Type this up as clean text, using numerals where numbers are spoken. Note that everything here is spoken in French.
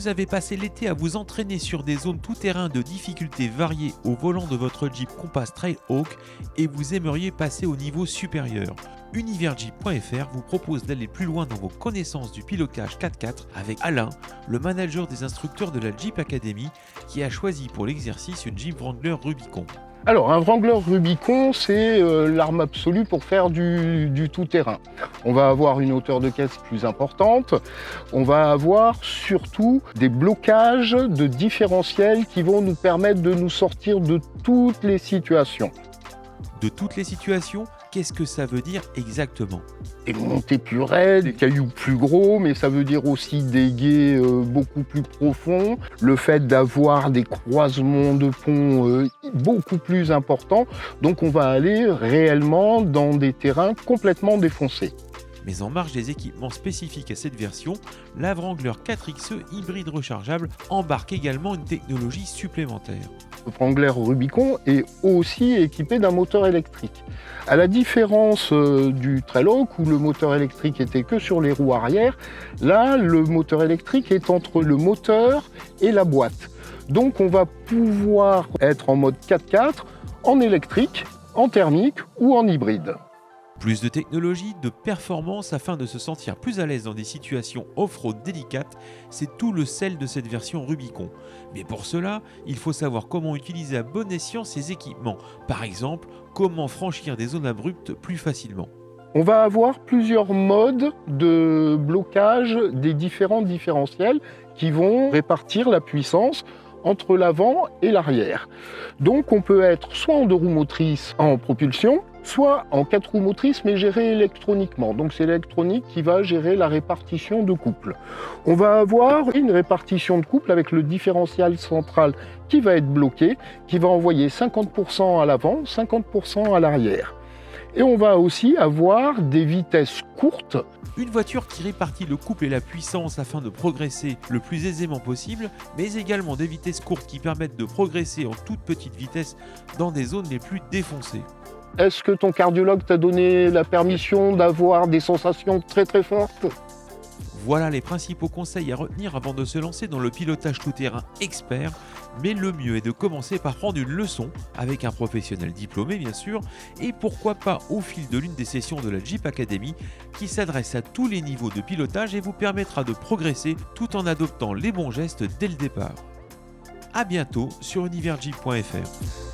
Vous avez passé l'été à vous entraîner sur des zones tout-terrain de difficultés variées au volant de votre Jeep Compass Trailhawk et vous aimeriez passer au niveau supérieur. Univerjeep.fr vous propose d'aller plus loin dans vos connaissances du pilotage 4x4 avec Alain, le manager des instructeurs de la Jeep Academy, qui a choisi pour l'exercice une Jeep Wrangler Rubicon. Alors, un Wrangler Rubicon, c'est l'arme absolue pour faire du tout-terrain. On va avoir une hauteur de caisse plus importante. On va avoir surtout des blocages de différentiels qui vont nous permettre de nous sortir de toutes les situations. De toutes les situations, qu'est-ce que ça veut dire exactement ? Des montées plus raides, des cailloux plus gros, mais ça veut dire aussi des gués beaucoup plus profonds. Le fait d'avoir des croisements de ponts beaucoup plus importants. Donc on va aller réellement dans des terrains complètement défoncés. Mais en marge des équipements spécifiques à cette version, la Wrangler 4XE hybride rechargeable embarque également une technologie supplémentaire. Le Wrangler Rubicon est aussi équipé d'un moteur électrique. À la différence du Trailhawk où le moteur électrique était que sur les roues arrière, là le moteur électrique est entre le moteur et la boîte. Donc on va pouvoir être en mode 4x4, en électrique, en thermique ou en hybride. Plus de technologie, de performance afin de se sentir plus à l'aise dans des situations off-road délicates, c'est tout le sel de cette version Rubicon. Mais pour cela, il faut savoir comment utiliser à bon escient ces équipements. Par exemple, comment franchir des zones abruptes plus facilement. On va avoir plusieurs modes de blocage des différents différentiels qui vont répartir la puissance entre l'avant et l'arrière. Donc on peut être soit en 2 roues motrices en propulsion, soit en 4 roues motrices mais géré électroniquement. Donc c'est l'électronique qui va gérer la répartition de couple. On va avoir une répartition de couple avec le différentiel central qui va être bloqué, qui va envoyer 50% à l'avant, 50% à l'arrière. Et on va aussi avoir des vitesses courtes. Une voiture qui répartit le couple et la puissance afin de progresser le plus aisément possible, mais également des vitesses courtes qui permettent de progresser en toute petite vitesse dans des zones les plus défoncées. Est-ce que ton cardiologue t'a donné la permission d'avoir des sensations très très fortes ? Voilà les principaux conseils à retenir avant de se lancer dans le pilotage tout-terrain expert, mais le mieux est de commencer par prendre une leçon avec un professionnel diplômé bien sûr, et pourquoi pas au fil de l'une des sessions de la Jeep Academy qui s'adresse à tous les niveaux de pilotage et vous permettra de progresser tout en adoptant les bons gestes dès le départ. A bientôt sur univerjeep.fr.